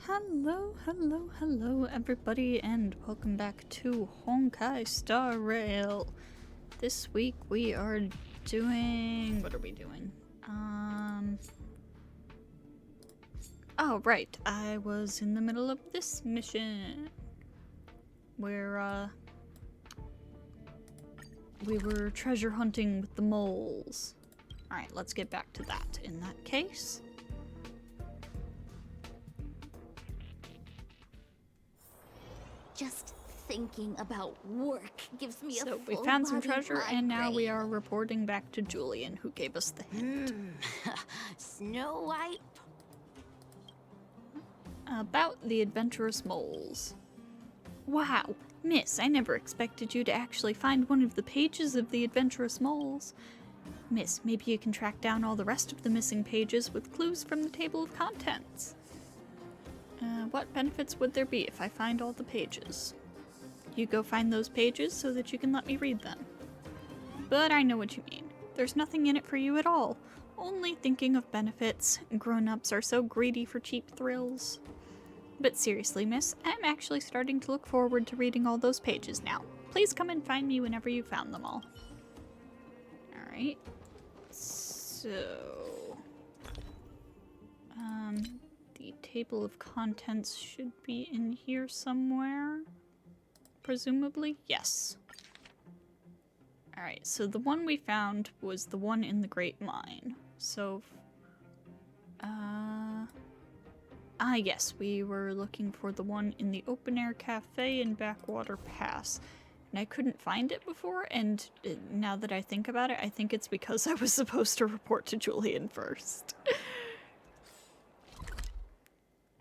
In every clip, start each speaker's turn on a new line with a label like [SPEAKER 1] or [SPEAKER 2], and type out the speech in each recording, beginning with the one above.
[SPEAKER 1] Hello everybody, and welcome back to Honkai Star Rail. This week we are doing... what are we doing? Oh right, I was in the middle of this mission where we were treasure hunting with the moles. Alright, let's get back to that in that case.
[SPEAKER 2] Just thinking about work gives me a full
[SPEAKER 1] we found some
[SPEAKER 2] body
[SPEAKER 1] treasure, and now we
[SPEAKER 2] migraine.
[SPEAKER 1] are reporting back to Julian, who gave us the hint.
[SPEAKER 2] Snow White.
[SPEAKER 1] About the adventurous moles. Wow, miss, I never expected you to actually find one of the pages of the adventurous moles. Miss, maybe you can track down all the rest of the missing pages with clues from the table of contents. What benefits would there be if I find all the pages? You go find those pages so that you can let me read them. But I know what you mean. There's nothing in it for you at all. Only thinking of benefits. Grown-ups are so greedy for cheap thrills. But seriously, miss, I'm actually starting to look forward to reading all those pages now. Please come and find me whenever you found them all. Alright. So... the table of contents should be in here somewhere. Presumably, yes. Alright, so the one we found was the one in the Great Mine. So, yes, we were looking for the one in the Open Air Cafe in Backwater Pass. And I couldn't find it before, and now that I think about it, I think it's because I was supposed to report to Julian first.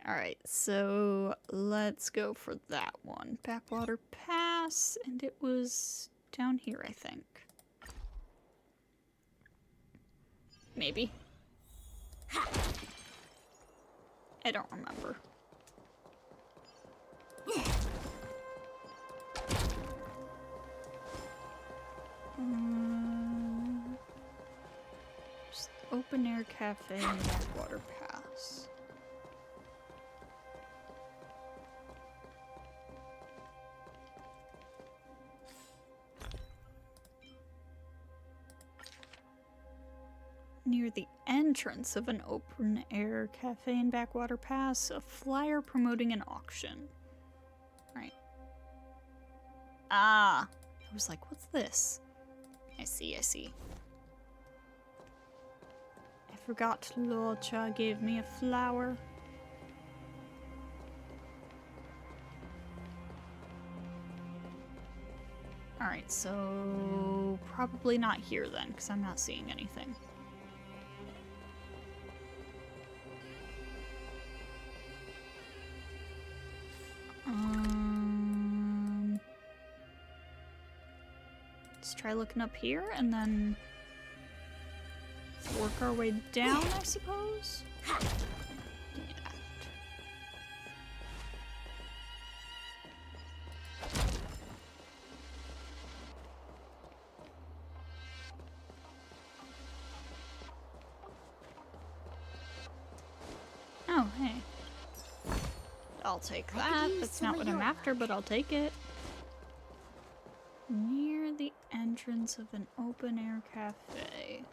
[SPEAKER 1] Alright, so let's go for that one. Backwater Pass, and it was down here, I think. Maybe. I don't remember. Just Open Air Cafe and Backwater Pass. Near the entrance of an open-air cafe in Backwater Pass, a flyer promoting an auction. Right. Ah! I was like, what's this? I see. I forgot Locha gave me a flower. Alright, so... probably not here then, because I'm not seeing anything. Let's try looking up here and then work our way down, I suppose? Give me that. Oh, hey. I'll take that. That's not what I'm after, but I'll take it. Near the entrance of an open-air cafe.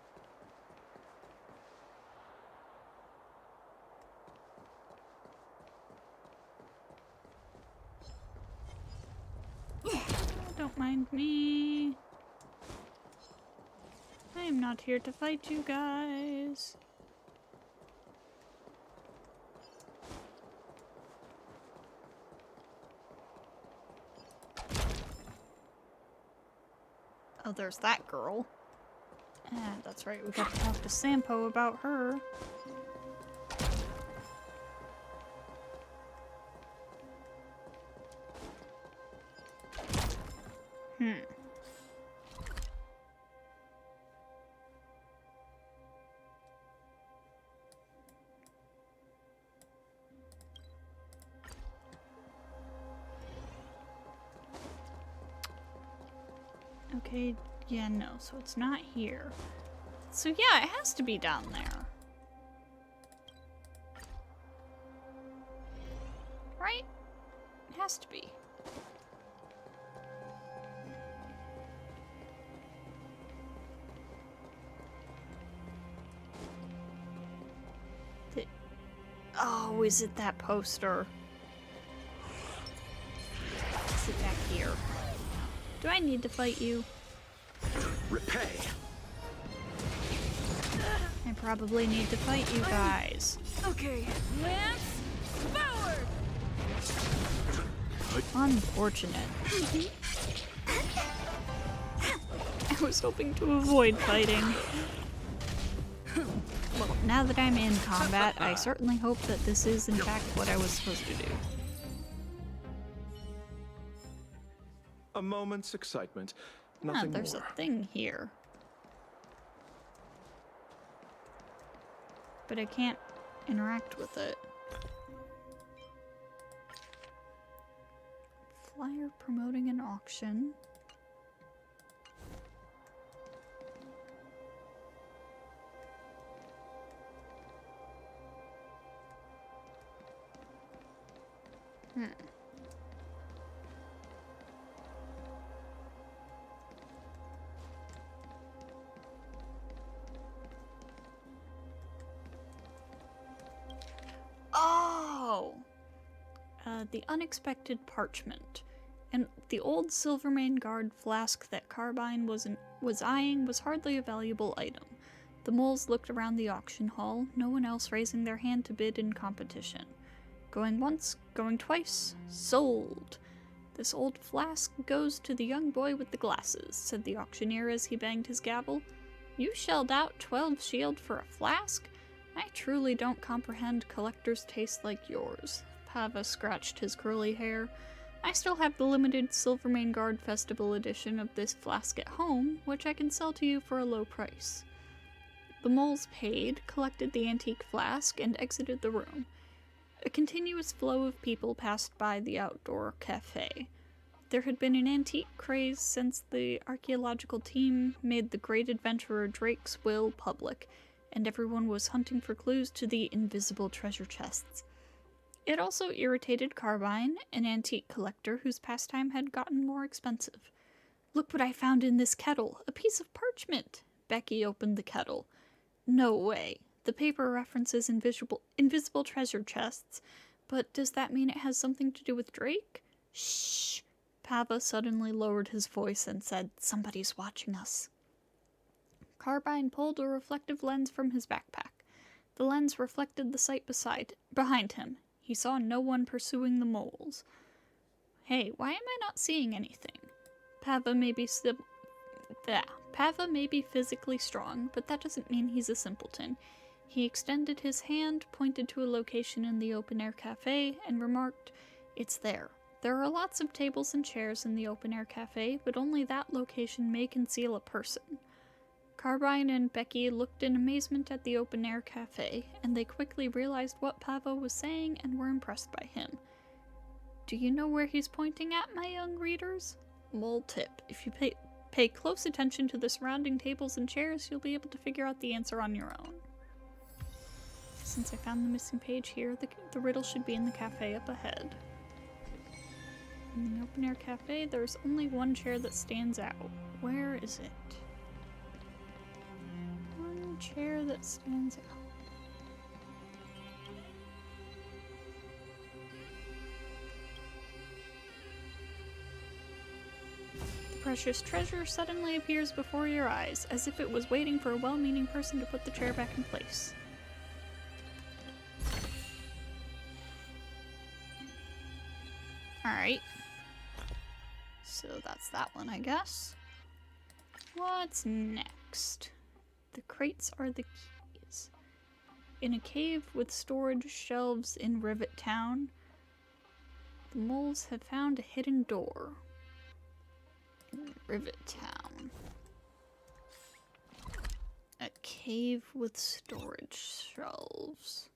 [SPEAKER 1] Don't mind me. I am not here to fight you guys. Oh, there's that girl. That's right, we got to talk to Sampo about her. Okay, yeah, no, so it's not here. So yeah, it has to be down there. has to be. Oh, is it that poster? Sit back here. Do I need to fight you?
[SPEAKER 3] Repay.
[SPEAKER 1] I probably need to fight you guys.
[SPEAKER 4] Okay, lance forward.
[SPEAKER 1] Unfortunate. I was hoping to avoid fighting. Well, now that I'm in combat, I certainly hope that this is in fact what I was supposed to do.
[SPEAKER 3] A moment's excitement. Nothing
[SPEAKER 1] There's
[SPEAKER 3] more.
[SPEAKER 1] a thing here. But I can't interact with it. Flyer promoting an auction. Oh! The unexpected parchment. And the old Silvermane Guard flask that Carbine was eyeing was hardly a valuable item. The moles looked around the auction hall, no one else raising their hand to bid in competition. Going once, going twice, sold. This old flask goes to the young boy with the glasses, said the auctioneer as he banged his gavel. You shelled out 12 shield for a flask? I truly don't comprehend collector's taste like yours. Pava scratched his curly hair. I still have the limited Silvermane Guard Festival edition of this flask at home, which I can sell to you for a low price. The moles paid, collected the antique flask, and exited the room. A continuous flow of people passed by the outdoor cafe. There had been an antique craze since the archaeological team made the great adventurer Drake's will public, and everyone was hunting for clues to the invisible treasure chests. It also irritated Carbine, an antique collector whose pastime had gotten more expensive. Look what I found in this kettle, a piece of parchment! Becky opened the kettle. No way. The paper references invisible treasure chests, but does that mean it has something to do with Drake? Shh! Pava suddenly lowered his voice and said, somebody's watching us. Carbine pulled a reflective lens from his backpack. The lens reflected the sight behind him. He saw no one pursuing the moles. Hey, why am I not seeing anything? Pava may be physically strong, but that doesn't mean he's a simpleton. He extended his hand, pointed to a location in the open-air cafe, and remarked, It's there. There are lots of tables and chairs in the open-air cafe, but only that location may conceal a person. Carbine and Becky looked in amazement at the open-air cafe, and they quickly realized what Pava was saying and were impressed by him. Do you know where he's pointing at, my young readers? Mole tip. If you pay close attention to the surrounding tables and chairs, you'll be able to figure out the answer on your own. Since I found the missing page here, the riddle should be in the cafe up ahead. In the open-air cafe, there's only one chair that stands out. Where is it? One chair that stands out. The precious treasure suddenly appears before your eyes, as if it was waiting for a well-meaning person to put the chair back in place. Alright. So that's that one, I guess. What's next? The crates are the keys. In a cave with storage shelves in Rivet Town, the moles have found a hidden door. In Rivet Town. A cave with storage shelves.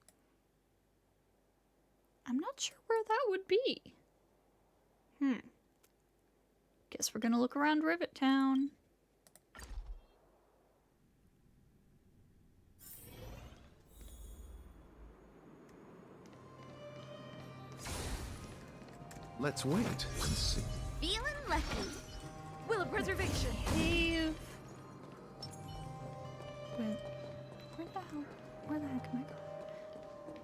[SPEAKER 1] I'm not sure where that would be. Guess we're gonna look around Rivet Town.
[SPEAKER 3] Let's wait and see.
[SPEAKER 2] Feeling lucky.
[SPEAKER 4] Will of preservation.
[SPEAKER 1] Cave with where the heck am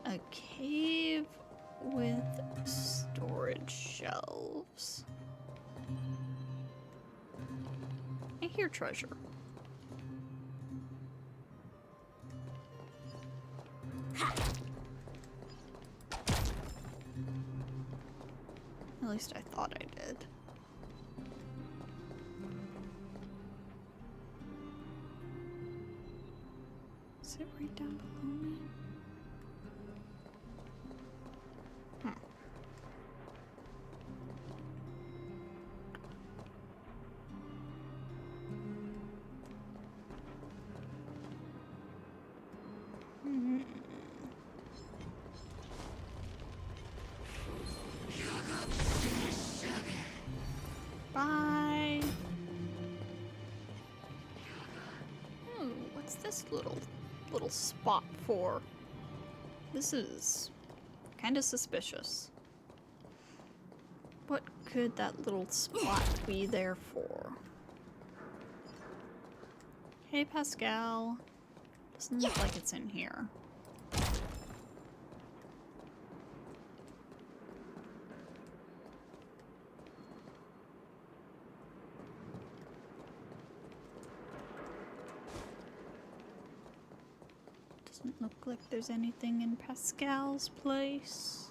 [SPEAKER 1] I going? A cave with storage shelves. I hear treasure. At least I thought I did. Is it right down below me? Bye. What's this little spot for? This is kind of suspicious. What could that little spot be there for? Hey, Pascal. Doesn't look like it's in here. Doesn't look like there's anything in Pascal's place.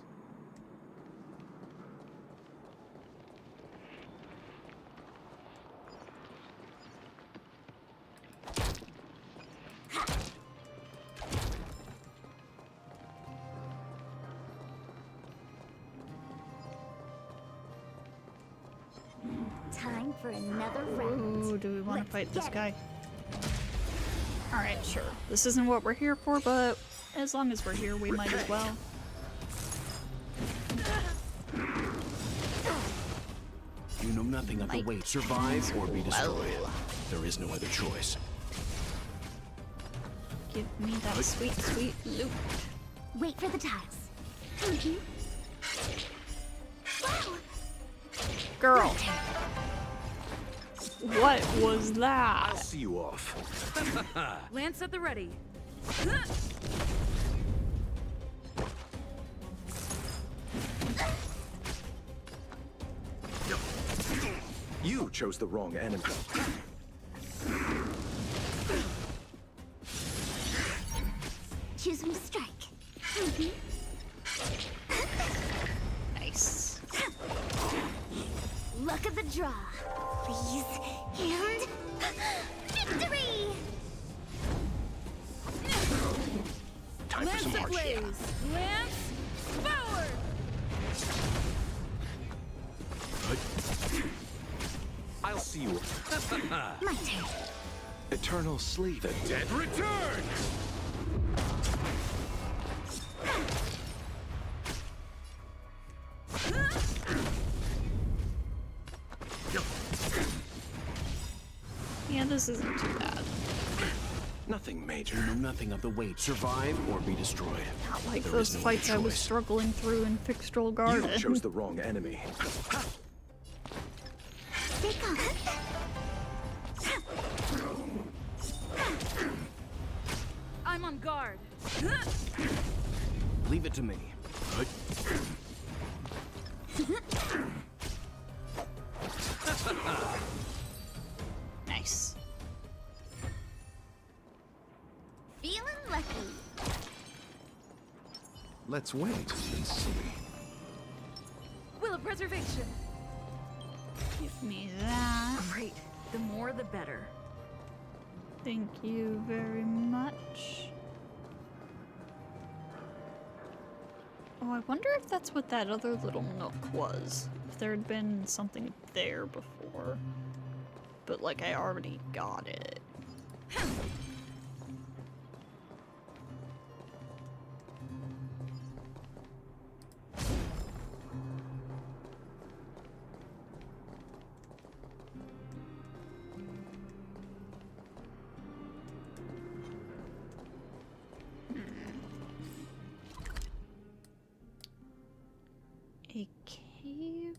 [SPEAKER 2] Time for another round.
[SPEAKER 1] Ooh, do we want to
[SPEAKER 2] Let's
[SPEAKER 1] fight this
[SPEAKER 2] get
[SPEAKER 1] guy? Alright, sure. This isn't what we're here for, but as long as we're here, we might as well.
[SPEAKER 5] You know nothing of the weight. Survive or be destroyed. There is no other choice.
[SPEAKER 1] Give me that sweet, sweet loot.
[SPEAKER 2] Wait for the tiles. Wow.
[SPEAKER 1] Girl. What was
[SPEAKER 3] I'll
[SPEAKER 1] that?
[SPEAKER 3] see you off.
[SPEAKER 4] Lance at the ready.
[SPEAKER 3] You chose the wrong enemy.
[SPEAKER 2] Choose me strike.
[SPEAKER 1] Nice.
[SPEAKER 2] Luck of the draw. Please. And victory!
[SPEAKER 3] Time for
[SPEAKER 4] Lance
[SPEAKER 3] some hardship.
[SPEAKER 4] ablaze. Lance forward.
[SPEAKER 3] I'll see you.
[SPEAKER 2] My turn.
[SPEAKER 3] Eternal sleep. The dead return!
[SPEAKER 1] Yeah, this isn't too bad.
[SPEAKER 3] Nothing major.
[SPEAKER 5] You know nothing of the weight. Survive or be destroyed.
[SPEAKER 1] Not like
[SPEAKER 5] There
[SPEAKER 1] those
[SPEAKER 5] is no
[SPEAKER 1] fights I
[SPEAKER 5] other
[SPEAKER 1] was
[SPEAKER 5] choice.
[SPEAKER 1] struggling through in Fixtral Garden.
[SPEAKER 3] You chose the wrong enemy.
[SPEAKER 2] Stay calm.
[SPEAKER 4] I'm on guard.
[SPEAKER 5] Leave it to me.
[SPEAKER 1] Nice.
[SPEAKER 2] Feeling lucky.
[SPEAKER 3] Let's wait and see.
[SPEAKER 4] Will of preservation.
[SPEAKER 1] Give me that.
[SPEAKER 4] Great. The more the better.
[SPEAKER 1] Thank you very much. Oh, I wonder if that's what that other little nook was. If there had been something there before. But, like, I already got it. A cave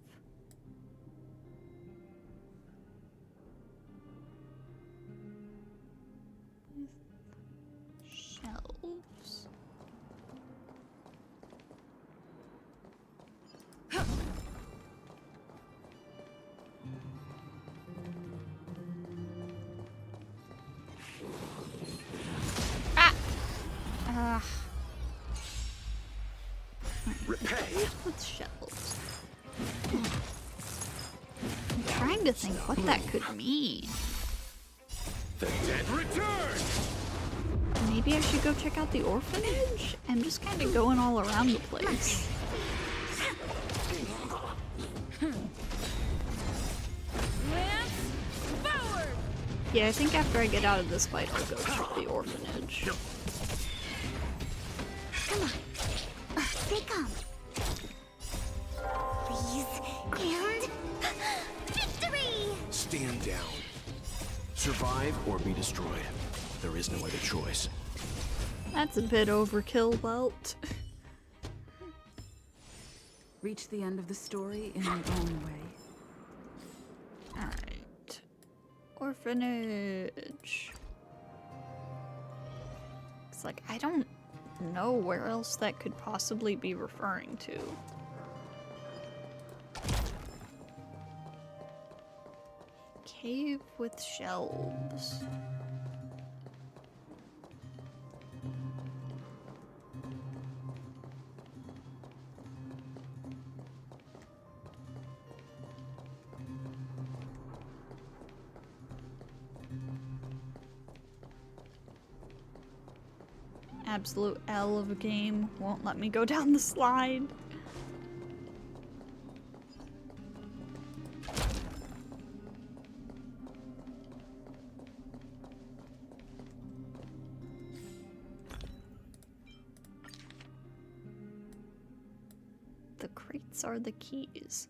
[SPEAKER 3] Repay.
[SPEAKER 1] With shells. I'm trying to think what that could mean.
[SPEAKER 3] The dead return.
[SPEAKER 1] Maybe I should go check out the orphanage? I'm just kind of going all around the place.
[SPEAKER 4] Lance, forward!
[SPEAKER 1] Yeah, I think after I get out of this fight, I'll go check the orphanage.
[SPEAKER 2] Come on. Stay calm. Freeze and victory!
[SPEAKER 5] Stand down. Survive or be destroyed. There is no other choice.
[SPEAKER 1] That's a bit overkill, Welt.
[SPEAKER 4] Reach the end of the story in your own way.
[SPEAKER 1] Alright. Orphanage. It's like, I don't know where else that could possibly be referring to. Cave with shelves. Absolute L of a game. Won't let me go down the slide. The crates are the keys.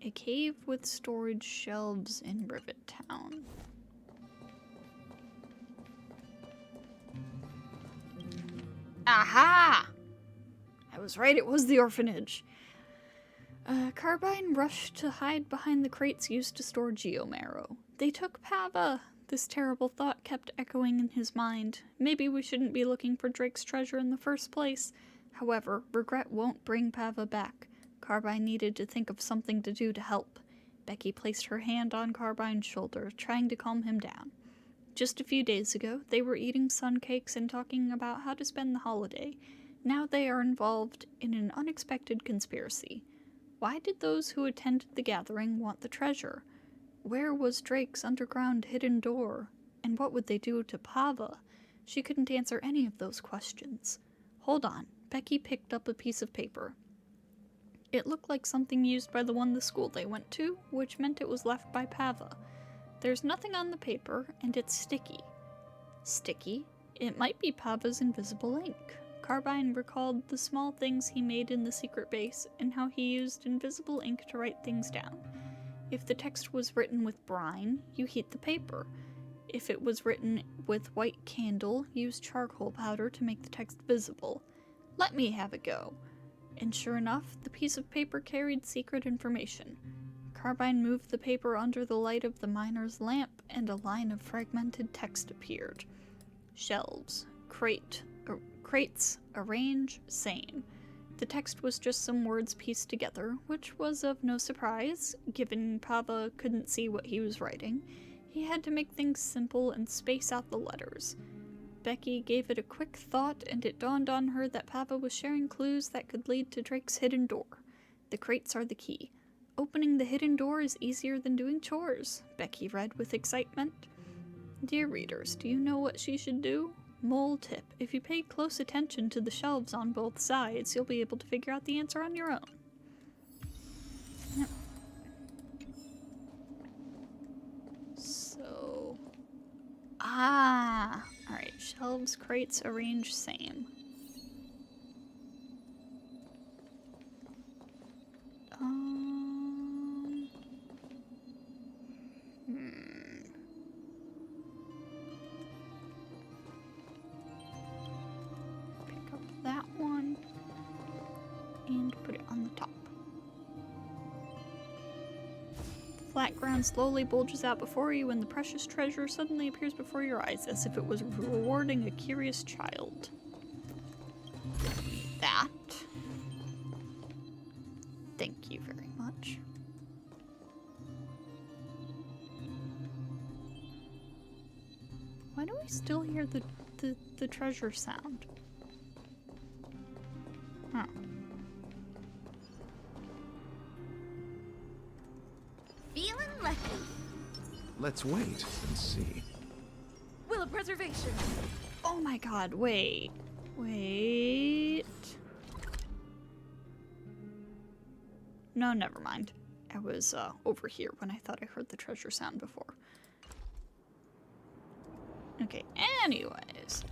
[SPEAKER 1] A cave with storage shelves in Rivet Town. Aha! I was right, it was the orphanage. Carbine rushed to hide behind the crates used to store Geomarrow. They took Pava! This terrible thought kept echoing in his mind. Maybe we shouldn't be looking for Drake's treasure in the first place. However, regret won't bring Pava back. Carbine needed to think of something to do to help. Becky placed her hand on Carbine's shoulder, trying to calm him down. Just a few days ago, they were eating sun cakes and talking about how to spend the holiday. Now they are involved in an unexpected conspiracy. Why did those who attended the gathering want the treasure? Where was Drake's underground hidden door? And what would they do to Pava? She couldn't answer any of those questions. Hold on. Becky picked up a piece of paper. It looked like something used by the school they went to, which meant it was left by Pava. There's nothing on the paper, and it's sticky. Sticky? It might be Pava's invisible ink. Carbine recalled the small things he made in the secret base and how he used invisible ink to write things down. If the text was written with brine, you heat the paper. If it was written with white candle, use charcoal powder to make the text visible. Let me have a go. And sure enough, the piece of paper carried secret information. Carbine moved the paper under the light of the miner's lamp, and a line of fragmented text appeared. Shelves. Crates. Arrange. Same. The text was just some words pieced together, which was of no surprise, given Pava couldn't see what he was writing. He had to make things simple and space out the letters. Becky gave it a quick thought, and it dawned on her that Pava was sharing clues that could lead to Drake's hidden door. The crates are the key. Opening the hidden door is easier than doing chores, Becky read with excitement. Dear readers, do you know what she should do? Mole tip. If you pay close attention to the shelves on both sides, you'll be able to figure out the answer on your own. Yep. So... Alright, shelves, crates, arrange, same. Pick up that one and put it on the top. The flat ground slowly bulges out before you, and the precious treasure suddenly appears before your eyes as if it was rewarding a curious child. That. Thank you very much. Why do we still hear the treasure sound? Huh.
[SPEAKER 3] Let's wait and see.
[SPEAKER 4] Will of preservation.
[SPEAKER 1] Oh my god, wait. Wait. No, never mind. I was over here when I thought I heard the treasure sound before. Okay, anyways.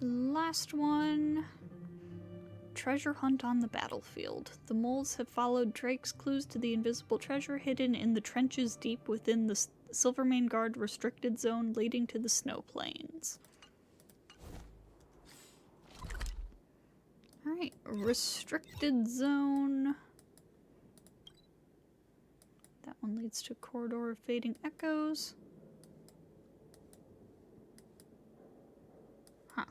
[SPEAKER 1] Last one. Treasure hunt on the battlefield. The moles have followed Drake's clues to the invisible treasure hidden in the trenches deep within the Silvermane Guard restricted zone leading to the snow plains. Alright, restricted zone. That one leads to a corridor of fading echoes. Huh.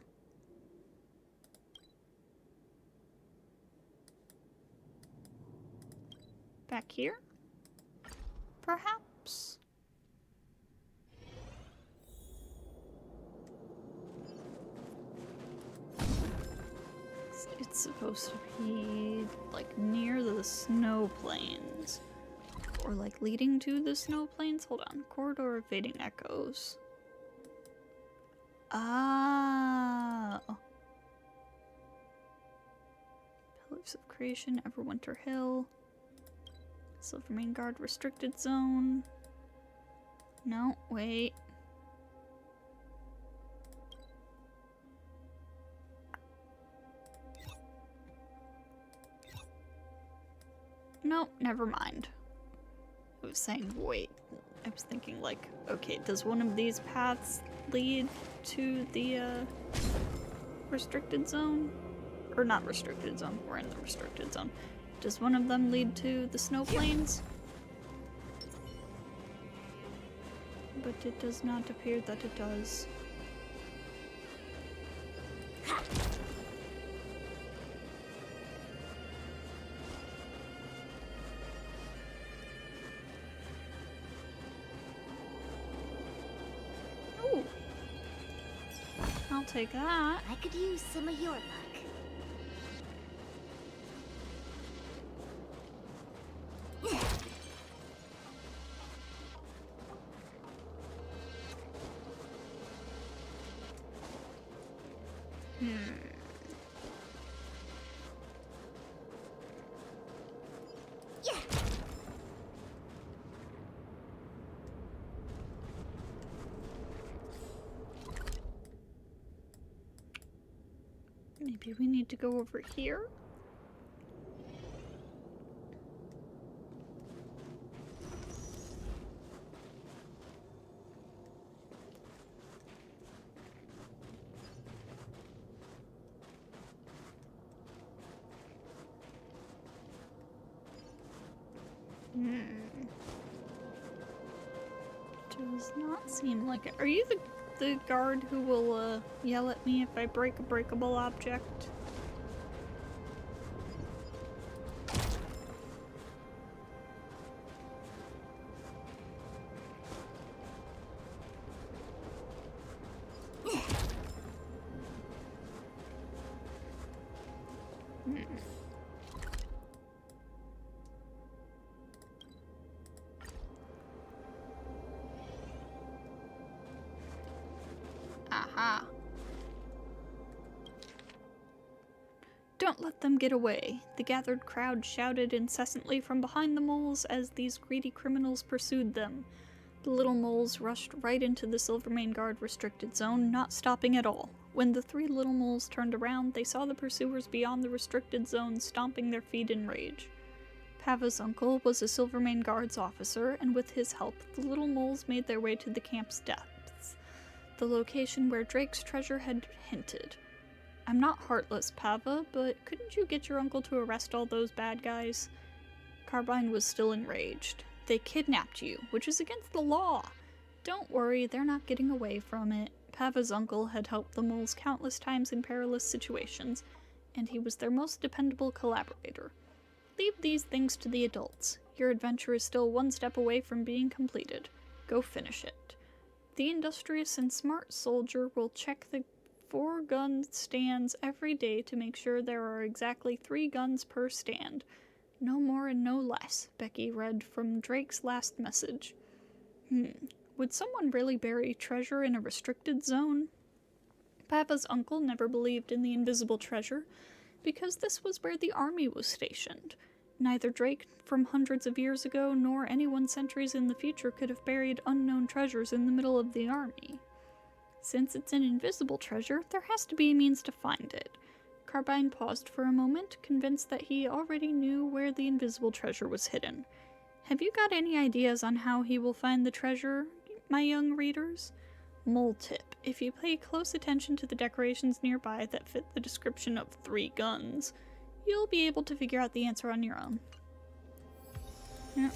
[SPEAKER 1] Back here? Perhaps? It's supposed to be, like, near the snow plains. Or, like, leading to the snow plains? Hold on. Corridor of fading echoes. Ah. Pillars of Creation, Everwinter Hill. Silvermane Guard restricted zone. No, wait. No, never mind. I was saying wait. I was thinking like, okay, does one of these paths lead to the restricted zone? Or not restricted zone, we're in the restricted zone. Does one of them lead to the snow plains? But it does not appear that it does. Ooh. I'll take that.
[SPEAKER 2] I could use some of your luck.
[SPEAKER 1] Maybe we need to go over here? Does not seem like it. Are you the guard who will yell at me if I break a breakable object? Aha. Don't let them get away. The gathered crowd shouted incessantly from behind the moles as these greedy criminals pursued them. The little moles rushed right into the Silvermane Guard restricted zone, not stopping at all. When the three little moles turned around, they saw the pursuers beyond the restricted zone stomping their feet in rage. Pava's uncle was a Silvermane Guards officer, and with his help, the little moles made their way to the camp's depths, the location where Drake's treasure had hinted. I'm not heartless, Pava, but couldn't you get your uncle to arrest all those bad guys? Carbine was still enraged. They kidnapped you, which is against the law. Don't worry, they're not getting away from it. Pava's uncle had helped the moles countless times in perilous situations, and he was their most dependable collaborator. Leave these things to the adults. Your adventure is still one step away from being completed. Go finish it. The industrious and smart soldier will check the 4-gun stands every day to make sure there are exactly 3 guns per stand. No more and no less, Becky read from Drake's last message. Would someone really bury treasure in a restricted zone? Papa's uncle never believed in the invisible treasure, because this was where the army was stationed. Neither Drake from hundreds of years ago nor anyone centuries in the future could have buried unknown treasures in the middle of the army. Since it's an invisible treasure, there has to be a means to find it. Carbine paused for a moment, convinced that he already knew where the invisible treasure was hidden. Have you got any ideas on how he will find the treasure, my young readers? Mole tip: if you pay close attention to the decorations nearby that fit the description of 3 guns, you'll be able to figure out the answer on your own. Yeah.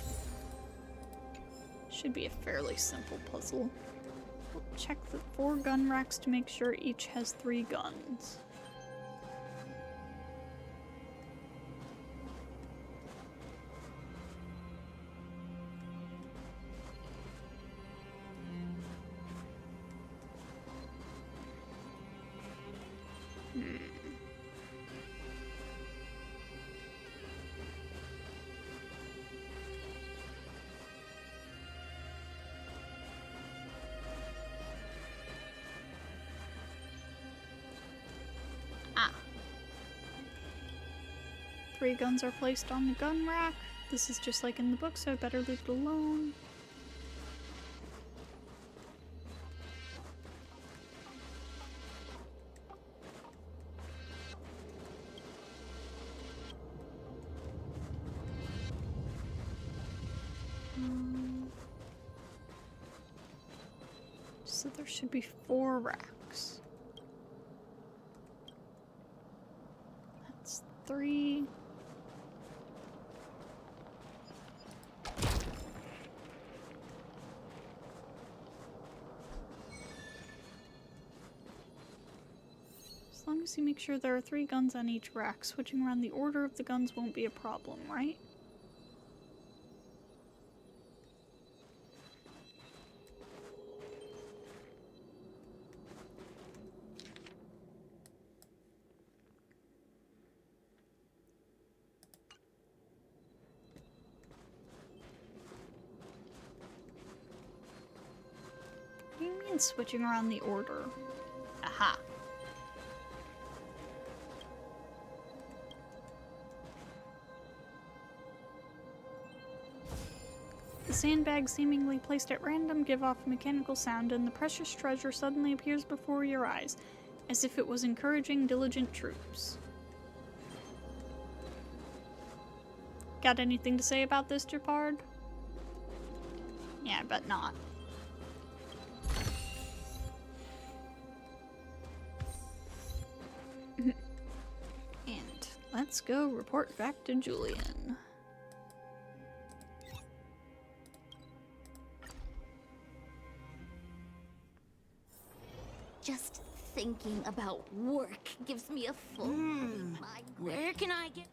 [SPEAKER 1] Should be a fairly simple puzzle. We'll check the 4 gun racks to make sure each has 3 guns. Ah. 3 guns are placed on the gun rack. This is just like in the book, so I better leave it alone. So there should be 4 racks. That's 3. As long as you make sure there are 3 guns on each rack, switching around the order of the guns won't be a problem, right? What do you mean switching around the order? Aha. The sandbags, seemingly placed at random, give off a mechanical sound, and the precious treasure suddenly appears before your eyes, as if it was encouraging diligent troops. Got anything to say about this, Japard? Yeah, I bet not. And let's go report back to Julian.
[SPEAKER 2] Just thinking about work gives me a full migraine. Where can I get?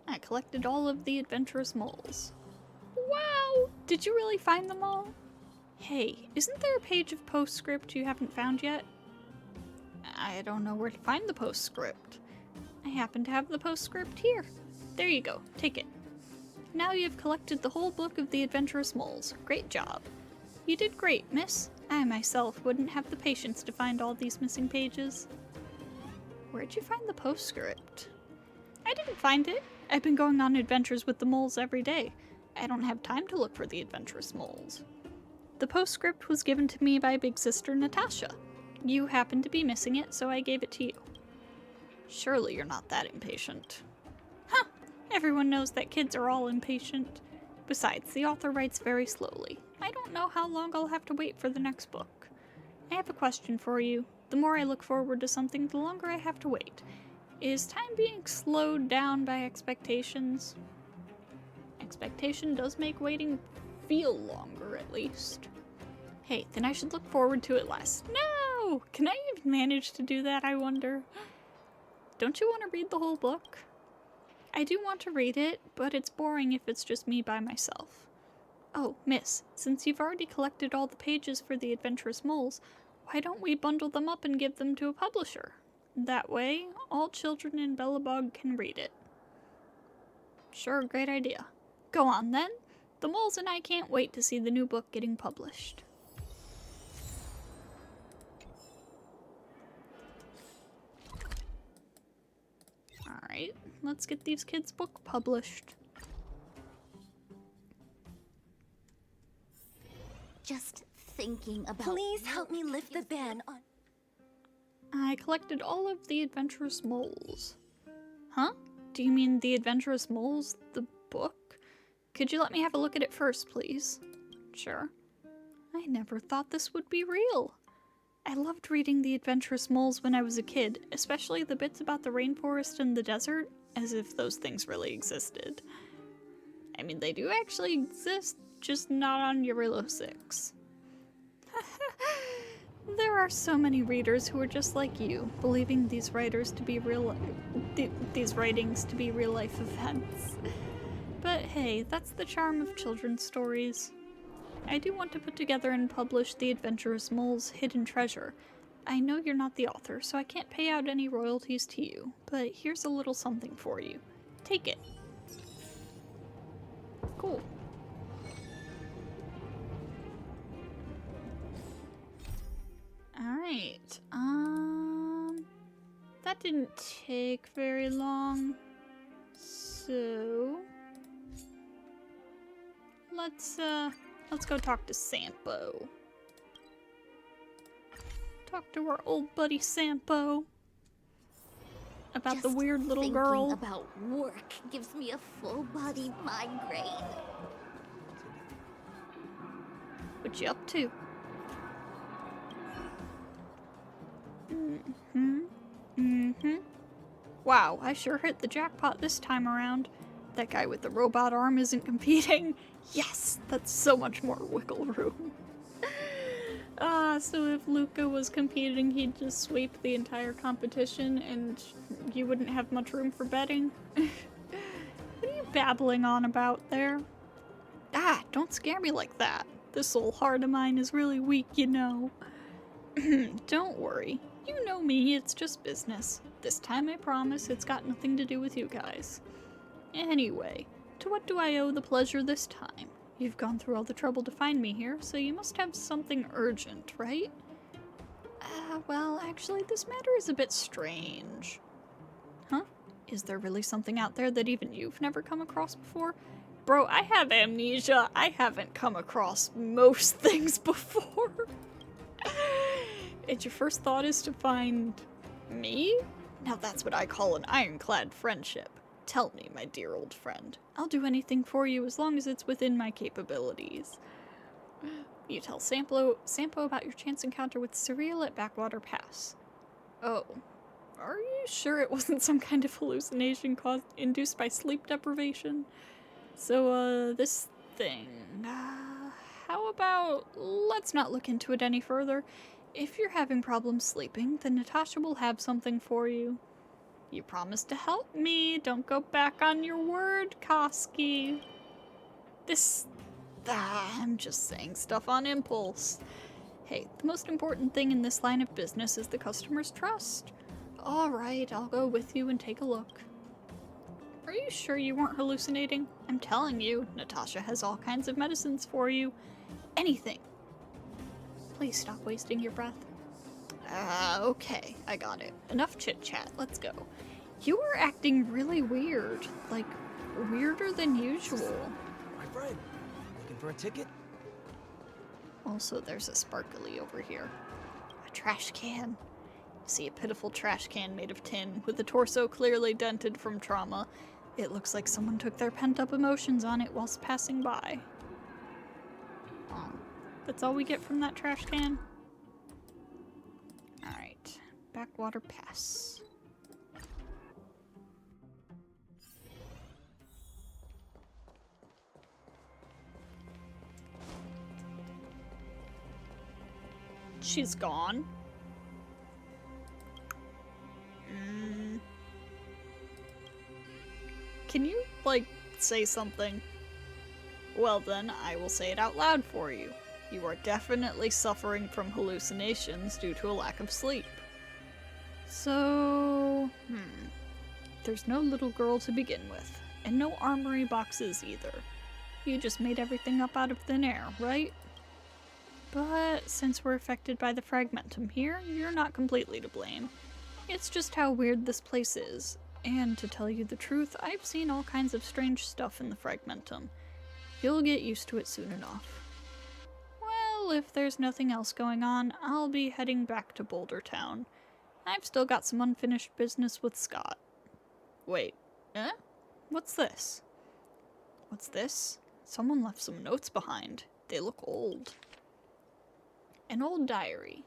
[SPEAKER 1] I collected all of the adventurous moles. Wow! Did you really find them all? Hey, isn't there a page of postscript you haven't found yet? I don't know where to find the postscript. I happen to have the postscript here. There you go, take it. Now you've collected the whole book of the adventurous moles. Great job. You did great, miss. I myself wouldn't have the patience to find all these missing pages. Where'd you find the postscript? I didn't find it. I've been going on adventures with the moles every day. I don't have time to look for the adventurous moles. The postscript was given to me by Big Sister Natasha. You happened to be missing it, so I gave it to you. Surely you're not that impatient. Huh! Everyone knows that kids are all impatient. Besides, the author writes very slowly. I don't know how long I'll have to wait for the next book. I have a question for you. The more I look forward to something, the longer I have to wait. Is time being slowed down by expectations? Expectation does make waiting feel longer, at least. Hey, then I should look forward to it less. No! Can I even manage to do that, I wonder? Don't you want to read the whole book? I do want to read it, but it's boring if it's just me by myself. Oh, miss, since you've already collected all the pages for the adventurous moles, why don't we bundle them up and give them to a publisher? That way, all children in Bellabog can read it. Sure, great idea. Go on then. The moles and I can't wait to see the new book getting published. Alright, let's get these kids' book published.
[SPEAKER 2] Just thinking about.
[SPEAKER 6] Please help me lift the ban on.
[SPEAKER 1] I collected all of the adventurous moles. Huh? Do you mean the adventurous moles, the book? Could you let me have a look at it first, please? Sure. I never thought this would be real. I loved reading the adventurous moles when I was a kid, especially the bits about the rainforest and the desert, as if those things really existed. I mean, they do actually exist, just not on Eurilo 6. There are so many readers who are just like you, believing these writers to be these writings to be real-life events. But hey, that's the charm of children's stories. I do want to put together and publish The Adventurous Mole's Hidden Treasure. I know you're not the author, so I can't pay out any royalties to you, but here's a little something for you. Take it. Cool. Alright, that didn't take very long, so let's go talk to Sampo. Talk to our old buddy Sampo about the
[SPEAKER 2] Just
[SPEAKER 1] weird little
[SPEAKER 2] thinking
[SPEAKER 1] girl.
[SPEAKER 2] about work gives me a full body migraine.
[SPEAKER 1] What you up to? Wow, I sure hit the jackpot this time around. That guy with the robot arm isn't competing. Yes, that's so much more wiggle room. So if Luca was competing, he'd just sweep the entire competition and you wouldn't have much room for betting. What are you babbling on about there? Ah, don't scare me like that. This old heart of mine is really weak, you know. Don't worry. You know me, it's just business. This time I promise it's got nothing to do with you guys. Anyway, to what do I owe the pleasure this time? You've gone through all the trouble to find me here, so you must have something urgent, right? Well, actually, this matter is a bit strange. Huh? Is there really something out there that even you've never come across before? Bro, I have amnesia. I haven't come across most things before. And your first thought is to find me? Now that's what I call an ironclad friendship. Tell me, my dear old friend. I'll do anything for you as long as it's within my capabilities. You tell Sampo about your chance encounter with Surreal at Backwater Pass. Oh. Are you sure it wasn't some kind of hallucination induced by sleep deprivation? So, this thing. How about let's not look into it any further. If you're having problems sleeping, then Natasha will have something for you. You promised to help me. Don't go back on your word, Koski. I'm just saying stuff on impulse. Hey, the most important thing in this line of business is the customer's trust. Alright, I'll go with you and take a look. Are you sure you weren't hallucinating? I'm telling you, Natasha has all kinds of medicines for you. Anything. Please stop wasting your breath. Okay, I got it. Enough chit-chat, let's go. You are acting really weird. Like, weirder than usual.
[SPEAKER 7] My friend, looking for a ticket?
[SPEAKER 1] Also, there's a sparkly over here. A trash can. See a pitiful trash can made of tin, with the torso clearly dented from trauma. It looks like someone took their pent-up emotions on it whilst passing by. Oh, that's all we get from that trash can? Alright, Backwater Pass. She's gone. Can you, like, say something? Well then, I will say it out loud for you. You are definitely suffering from hallucinations due to a lack of sleep. So, there's no little girl to begin with. And no armory boxes either. You just made everything up out of thin air, right? But since we're affected by the fragmentum here, you're not completely to blame. It's just how weird this place is. And to tell you the truth, I've seen all kinds of strange stuff in the fragmentum. You'll get used to it soon enough. Well, if there's nothing else going on, I'll be heading back to Boulder Town. I've still got some unfinished business with Scott. Wait, What's this? What's this? Someone left some notes behind. They look old. An old diary.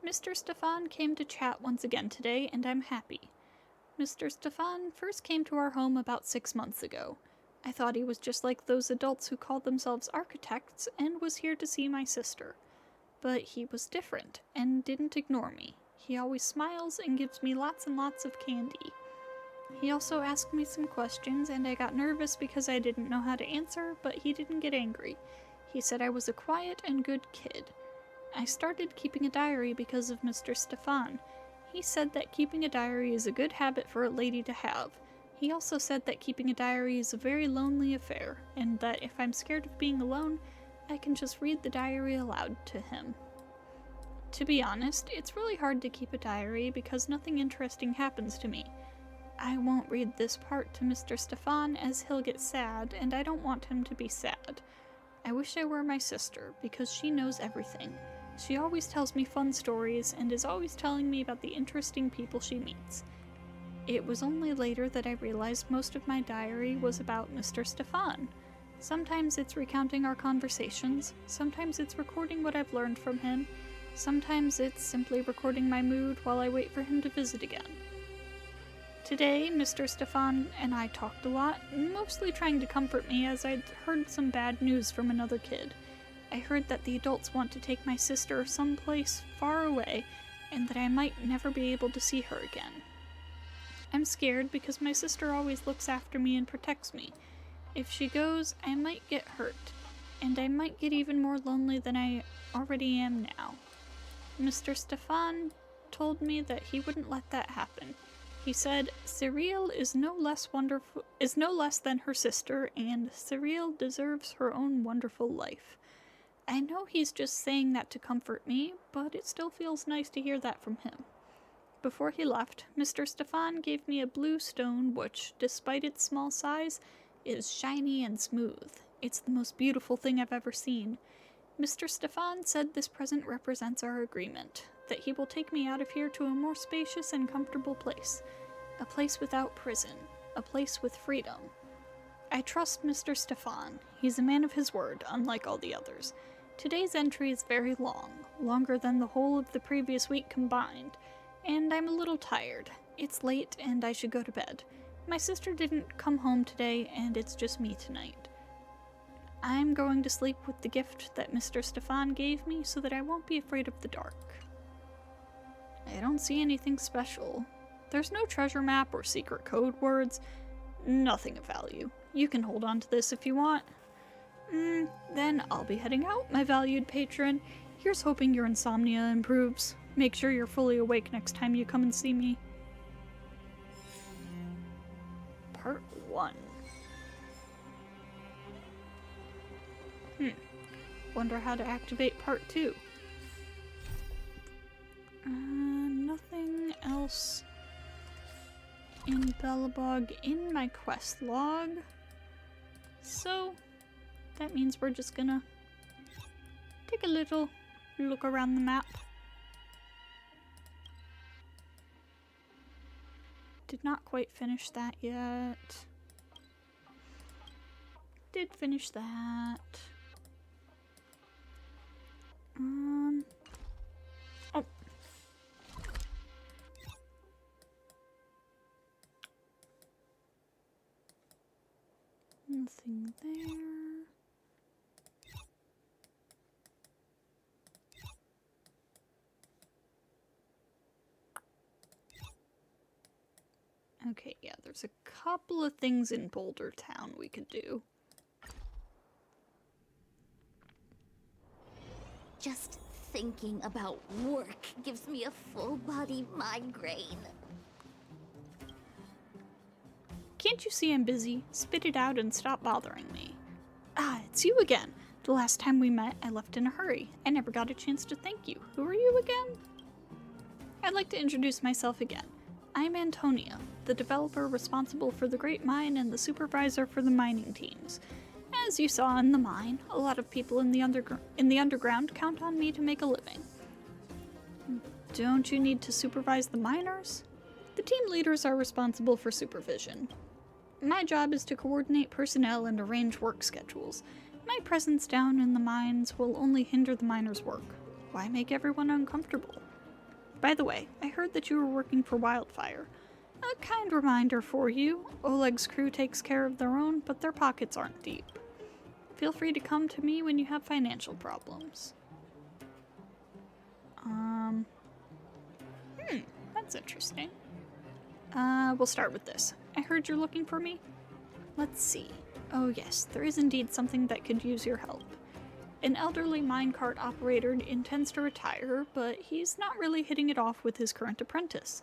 [SPEAKER 1] Mr. Stefan came to chat once again today, and I'm happy. Mr. Stefan first came to our home about 6 months ago. I thought he was just like those adults who called themselves architects and was here to see my sister. But he was different and didn't ignore me. He always smiles and gives me lots and lots of candy. He also asked me some questions and I got nervous because I didn't know how to answer, but he didn't get angry. He said I was a quiet and good kid. I started keeping a diary because of Mr. Stefan. He said that keeping a diary is a good habit for a lady to have. He also said that keeping a diary is a very lonely affair, and that if I'm scared of being alone, I can just read the diary aloud to him. To be honest, it's really hard to keep a diary because nothing interesting happens to me. I won't read this part to Mr. Stefan as he'll get sad, and I don't want him to be sad. I wish I were my sister, because she knows everything. She always tells me fun stories, and is always telling me about the interesting people she meets. It was only later that I realized most of my diary was about Mr. Stefan. Sometimes it's recounting our conversations, sometimes it's recording what I've learned from him, sometimes it's simply recording my mood while I wait for him to visit again. Today, Mr. Stefan and I talked a lot, mostly trying to comfort me as I'd heard some bad news from another kid. I heard that the adults want to take my sister someplace far away, and that I might never be able to see her again. I'm scared because my sister always looks after me and protects me. If she goes, I might get hurt, and I might get even more lonely than I already am now. Mr. Stefan told me that he wouldn't let that happen. He said, Cyril is no less than her sister, and Cyril deserves her own wonderful life. I know he's just saying that to comfort me, but it still feels nice to hear that from him. Before he left, Mr. Stefan gave me a blue stone which, despite its small size, is shiny and smooth. It's the most beautiful thing I've ever seen. Mr. Stefan said this present represents our agreement, that he will take me out of here to a more spacious and comfortable place. A place without prison. A place with freedom. I trust Mr. Stefan. He's a man of his word, unlike all the others. Today's entry is very long, longer than the whole of the previous week combined, and I'm a little tired. It's late and I should go to bed. My sister didn't come home today and it's just me tonight. I'm going to sleep with the gift that Mr. Stefan gave me so that I won't be afraid of the dark. I don't see anything special. There's no treasure map or secret code words. Nothing of value. You can hold on to this if you want. Then I'll be heading out, my valued patron. Here's hoping your insomnia improves. Make sure you're fully awake next time you come and see me. Part 1. Wonder how to activate Part 2. Nothing else in Belobog in my quest log. So, that means we're just gonna take a little look around the map. Did not quite finish that yet. Did finish that. Oh. Nothing there. Okay, yeah, there's a couple of things in Boulder Town we could do.
[SPEAKER 2] Just thinking about work gives me a full-body migraine.
[SPEAKER 1] Can't you see I'm busy? Spit it out and stop bothering me. Ah, it's you again. The last time we met, I left in a hurry. I never got a chance to thank you. Who are you again? I'd like to introduce myself again. I'm Antonia, the developer responsible for the Great Mine and the supervisor for the mining teams. As you saw in the mine, a lot of people in the underground count on me to make a living. Don't you need to supervise the miners? The team leaders are responsible for supervision. My job is to coordinate personnel and arrange work schedules. My presence down in the mines will only hinder the miners' work. Why make everyone uncomfortable? By the way, I heard that you were working for Wildfire. A kind reminder for you, Oleg's crew takes care of their own, but their pockets aren't deep. Feel free to come to me when you have financial problems. That's interesting. We'll start with this. I heard you're looking for me? Let's see. Oh yes, there is indeed something that could use your help. An elderly minecart operator intends to retire, but he's not really hitting it off with his current apprentice.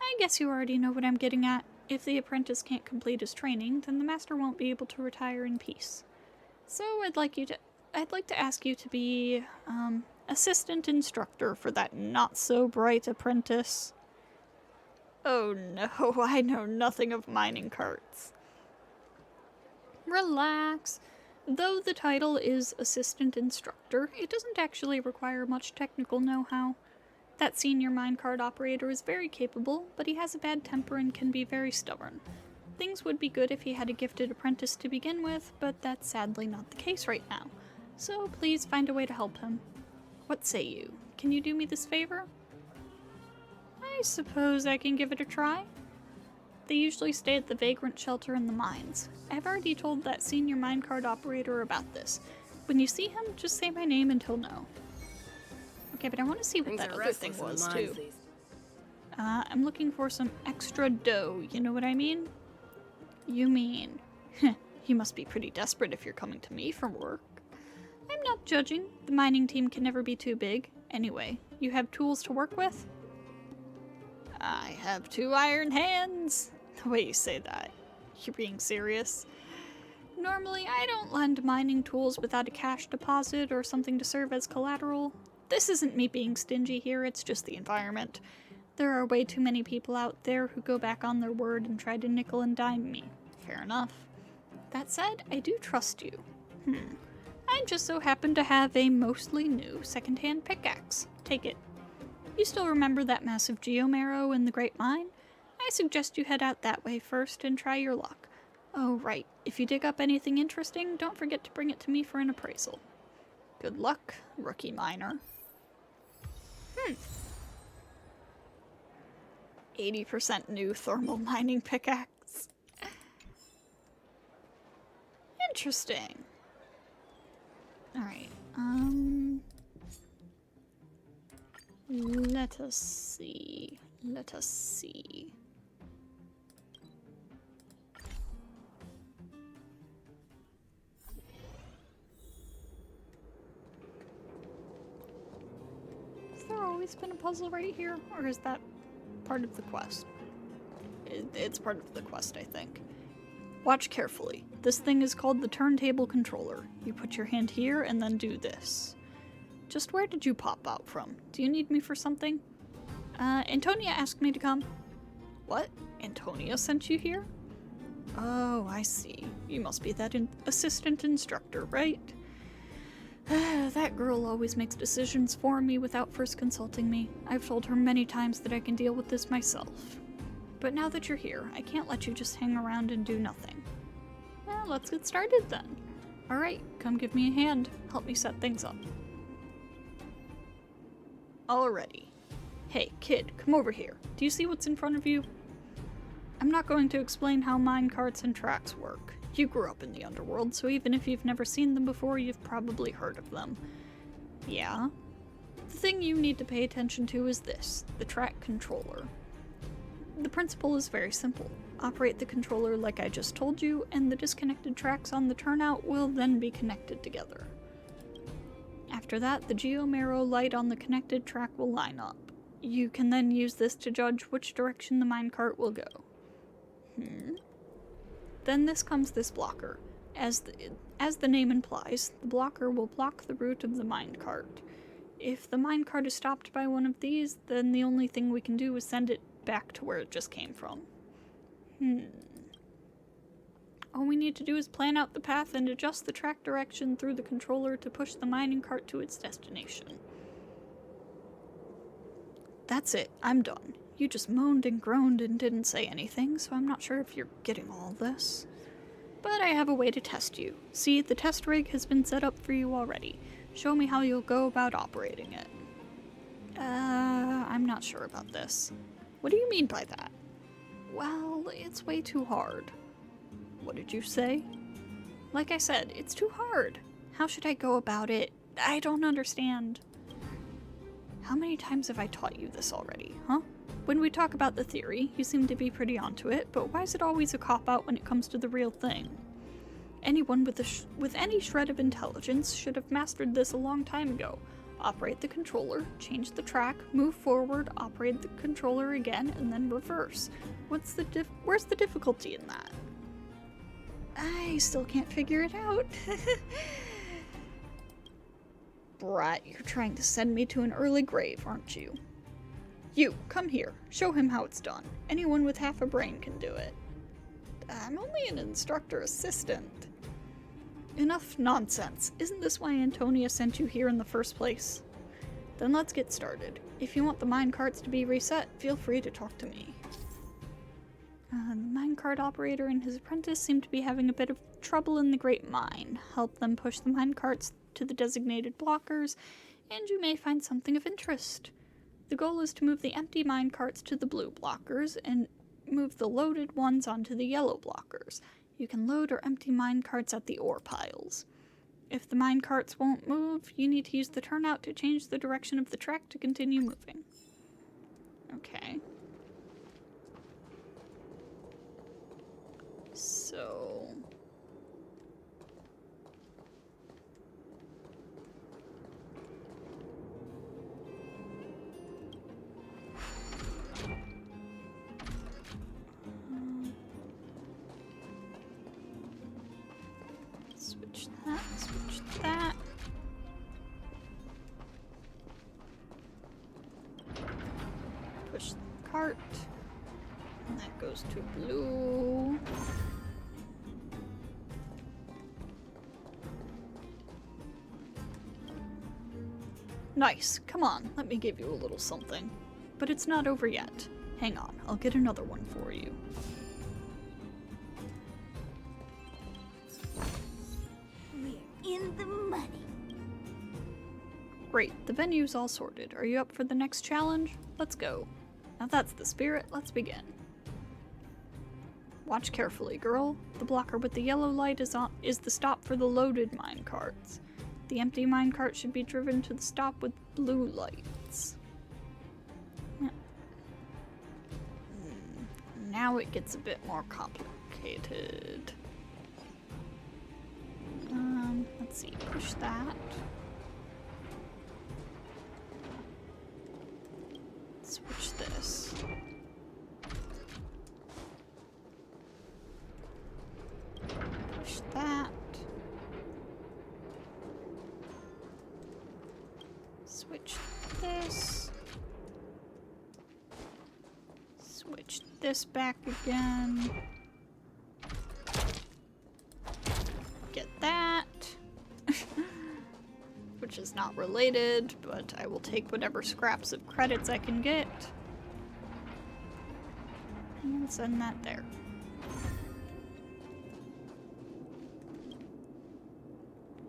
[SPEAKER 1] I guess you already know what I'm getting at. If the apprentice can't complete his training, then the master won't be able to retire in peace. So I'd like to ask you to be, assistant instructor for that not-so-bright apprentice. Oh no, I know nothing of mining carts. Relax. Though the title is assistant instructor, it doesn't actually require much technical know-how. That senior minecart operator is very capable, but he has a bad temper and can be very stubborn. Things would be good if he had a gifted apprentice to begin with, but that's sadly not the case right now. So please find a way to help him. What say you? Can you do me this favor? I suppose I can give it a try. They usually stay at the vagrant shelter in the mines. I've already told that senior minecart operator about this. When you see him, just say my name and he'll know. Okay, but I want to see what that other thing was, too. I'm looking for some extra dough, you know what I mean? You mean... You must be pretty desperate if you're coming to me for work. I'm not judging. The mining team can never be too big. Anyway, you have tools to work with? I have 2 iron hands. The way you say that. You're being serious? Normally, I don't lend mining tools without a cash deposit or something to serve as collateral. This isn't me being stingy here, it's just the environment. There are way too many people out there who go back on their word and try to nickel and dime me. Fair enough. That said, I do trust you. I just so happen to have a mostly new secondhand pickaxe. Take it. You still remember that massive geomarrow in the Great Mine? I suggest you head out that way first and try your luck. Oh, right. If you dig up anything interesting, don't forget to bring it to me for an appraisal. Good luck, rookie miner. 80% new thermal mining pickaxe. Interesting. Alright, let us see. Has there always been a puzzle right here, or is that part of the quest? It's part of the quest, I think. Watch carefully. This thing is called the turntable controller. You put your hand here and then do this. Just where did you pop out from? Do you need me for something? Antonia asked me to come. What? Antonia sent you here? Oh, I see. You must be that assistant instructor, right? That girl always makes decisions for me without first consulting me. I've told her many times that I can deal with this myself. But now that you're here, I can't let you just hang around and do nothing. Well, let's get started then. Alright, come give me a hand. Help me set things up. Alrighty. Hey, kid, come over here. Do you see what's in front of you? I'm not going to explain how minecarts and tracks work. You grew up in the underworld, so even if you've never seen them before, you've probably heard of them. Yeah? The thing you need to pay attention to is this, the track controller. The principle is very simple. Operate the controller like I just told you, and the disconnected tracks on the turnout will then be connected together. After that, the geomarrow light on the connected track will line up. You can then use this to judge which direction the minecart will go. Then this blocker. As the name implies, the blocker will block the route of the minecart. If the minecart is stopped by one of these, then the only thing we can do is send it back to where it just came from. All we need to do is plan out the path and adjust the track direction through the controller to push the mining cart to its destination. That's it, I'm done. You just moaned and groaned and didn't say anything, so I'm not sure if you're getting all this. But I have a way to test you. See, the test rig has been set up for you already. Show me how you'll go about operating it. I'm not sure about this. What do you mean by that? Well, it's way too hard. What did you say? Like I said, it's too hard. How should I go about it? I don't understand. How many times have I taught you this already, huh? When we talk about the theory, you seem to be pretty onto it, but why is it always a cop-out when it comes to the real thing? Anyone with any shred of intelligence should have mastered this a long time ago. Operate the controller, change the track, move forward, operate the controller again, and then reverse. Where's the difficulty in that? I still can't figure it out. Brat, you're trying to send me to an early grave, aren't you? You, come here. Show him how it's done. Anyone with half a brain can do it. I'm only an instructor assistant. Enough nonsense. Isn't this why Antonia sent you here in the first place? Then let's get started. If you want the minecarts to be reset, feel free to talk to me. The minecart operator and his apprentice seem to be having a bit of trouble in the Great Mine. Help them push the minecarts to the designated blockers, and you may find something of interest. The goal is to move the empty minecarts to the blue blockers and move the loaded ones onto the yellow blockers. You can load or empty minecarts at the ore piles. If the minecarts won't move, you need to use the turnout to change the direction of the track to continue moving. Okay. So... switch that. Push the cart. And that goes to blue. Nice. Come on, let me give you a little something. But it's not over yet. Hang on, I'll get another one for you.
[SPEAKER 2] We're in the money.
[SPEAKER 1] Great, the venue's all sorted. Are you up for the next challenge? Let's go. Now that's the spirit, let's begin. Watch carefully, girl. The blocker with the yellow light is the stop for the loaded minecarts. The empty minecart should be driven to the stop with blue lights. Now it gets a bit more complicated. Let's see, push that. Switch this. Push that. Switch this. Switch this back again. Get that. Which is not related, but I will take whatever scraps of credits I can get. And send that there.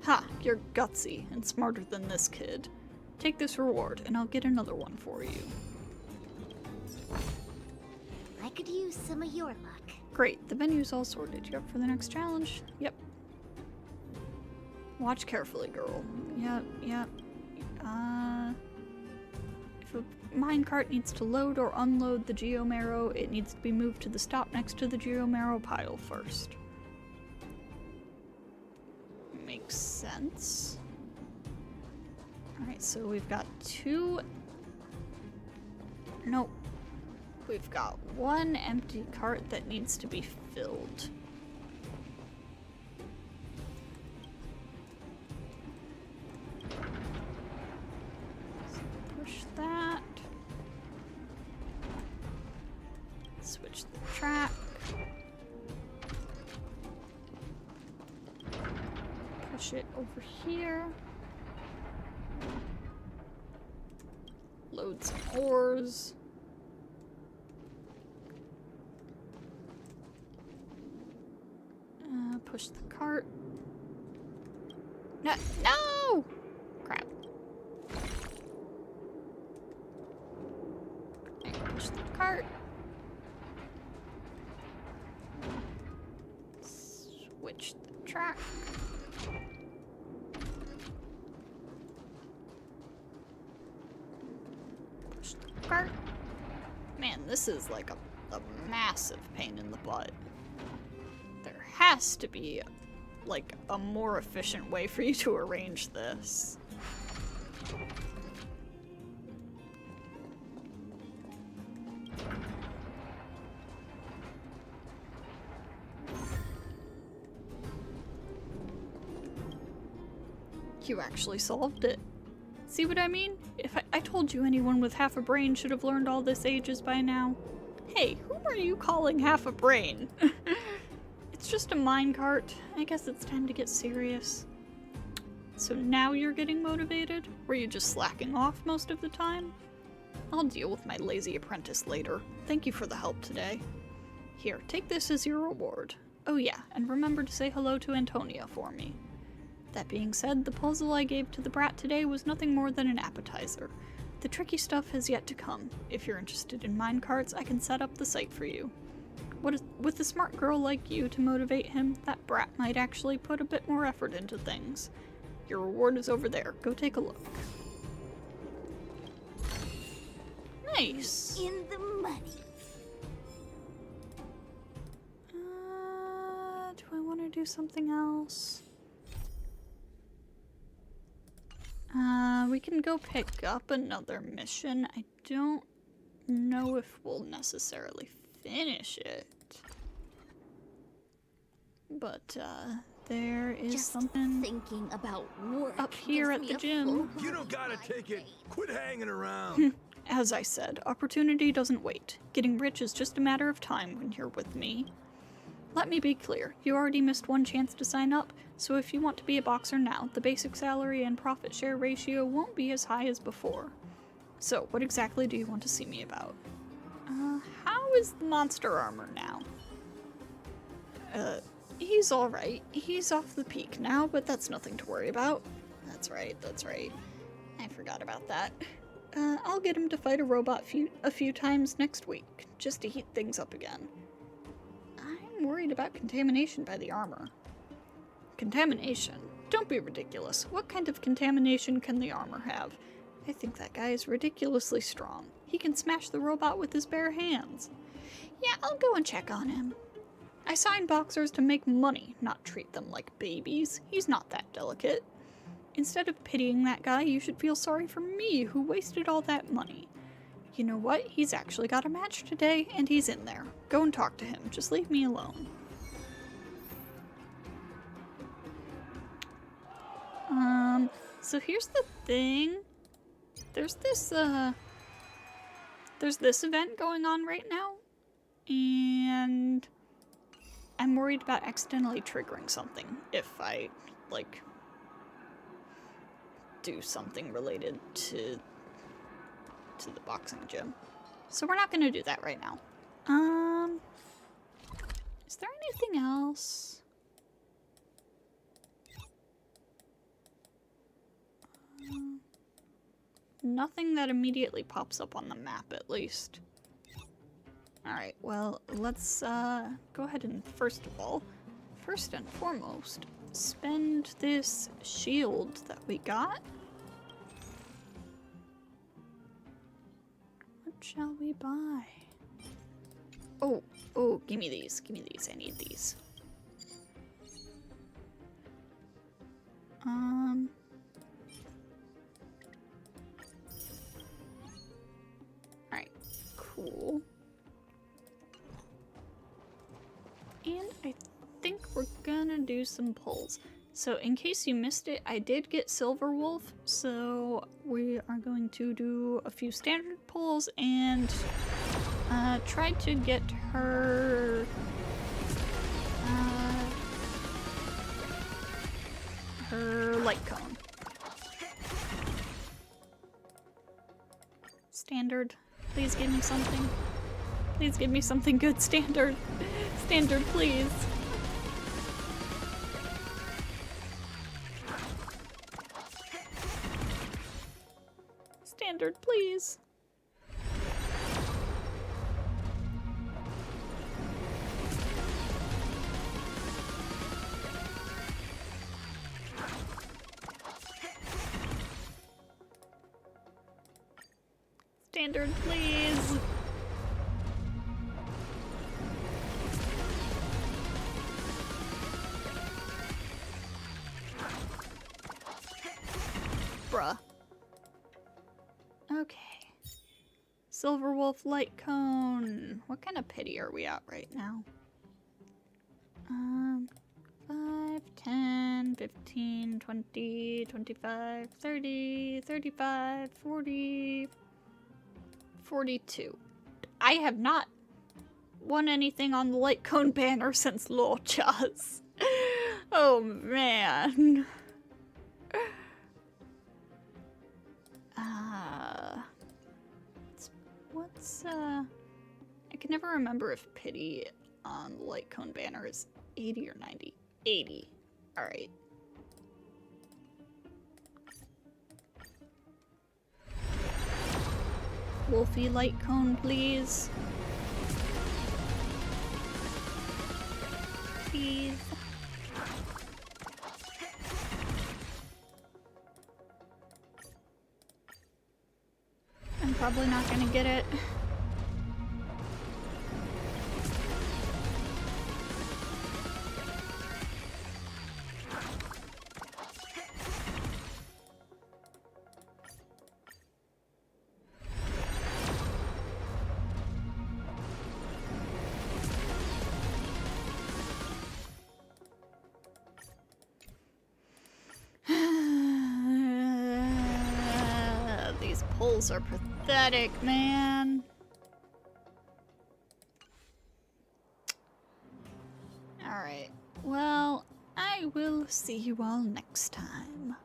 [SPEAKER 1] Ha! You're gutsy and smarter than this kid. Take this reward, and I'll get another one for you.
[SPEAKER 2] I could use some of your luck.
[SPEAKER 1] Great, the venue's all sorted. You up for the next challenge? Yep. Watch carefully, girl. Yep. If a minecart needs to load or unload the geomarrow, it needs to be moved to the stop next to the geomarrow pile first. Makes sense. Alright, so we've got two... Nope. We've got one empty cart that needs to be filled. push it over here. Load some ores. Push the cart. No! No! Crap. And push the cart. Switch the track. Push the cart. Man, this is like a massive pain in the butt. There has to be like a more efficient way for you to arrange this. You actually solved it. See what I mean? If I told you anyone with half a brain should have learned all this ages by now. Hey, whom are you calling half a brain? It's just a minecart. I guess it's time to get serious. So now you're getting motivated? Were you just slacking off most of the time? I'll deal with my lazy apprentice later. Thank you for the help today. Here, take this as your reward. Oh yeah, and remember to say hello to Antonia for me. That being said, the puzzle I gave to the brat today was nothing more than an appetizer. The tricky stuff has yet to come. If you're interested in minecarts, I can set up the site for you. With a smart girl like you to motivate him, that brat might actually put a bit more effort into things. Your reward is over there. Go take a look. Nice.
[SPEAKER 2] In the money.
[SPEAKER 1] Do I want to do something else? We can go pick up another mission. I don't know if we'll necessarily finish it. But, there is
[SPEAKER 2] Just
[SPEAKER 1] something
[SPEAKER 2] thinking about work
[SPEAKER 1] up here at
[SPEAKER 2] gives
[SPEAKER 1] the
[SPEAKER 2] me a
[SPEAKER 1] gym.
[SPEAKER 2] full
[SPEAKER 3] You don't got a
[SPEAKER 2] migraine.
[SPEAKER 3] ticket. Quit hanging around.
[SPEAKER 1] As I said, opportunity doesn't wait. Getting rich is just a matter of time when you're with me. Let me be clear, you already missed one chance to sign up, so if you want to be a boxer now, the basic salary and profit share ratio won't be as high as before. So, what exactly do you want to see me about? How is the monster armor now? He's alright. He's off the peak now, but that's nothing to worry about. That's right. I forgot about that. I'll get him to fight a robot a few times next week, just to heat things up again. I'm worried about contamination by the armor. Contamination? Don't be ridiculous. What kind of contamination can the armor have? I think that guy is ridiculously strong. He can smash the robot with his bare hands. Yeah, I'll go and check on him. I sign boxers to make money, not treat them like babies. He's not that delicate. Instead of pitying that guy, you should feel sorry for me, who wasted all that money. You know what? He's actually got a match today, and he's in there. Go and talk to him. Just leave me alone. So here's the thing. There's this event going on right now, and I'm worried about accidentally triggering something if I, like, do something related to the boxing gym. So we're not gonna do that right now. Is there anything else? Nothing that immediately pops up on the map, at least. Alright, well, let's go ahead and first and foremost, spend this shield that we got. What shall we buy? Oh, give me these, I need these. Alright, cool. And I think we're gonna do some pulls. So in case you missed it, I did get Silver Wolf, so we are going to do a few standard pulls and try to get her light cone. Standard. Please give me something. Please give me something good, standard. Standard, please. Standard, please. Standard, please. Bruh. Okay. Silver Wolf Light Cone. What kind of pity are we at right now? 5, 10, 15, 20, 25, 30, 35, 40, 42. I have not won anything on the Light Cone banner since Lochas. Oh man. I can never remember if pity on the Light Cone banner is 80 or 90. 80. Alright. Wolfie Light Cone, please. Please. I'm probably not gonna get it. These polls are pathetic, man. Alright, well, I will see you all next time.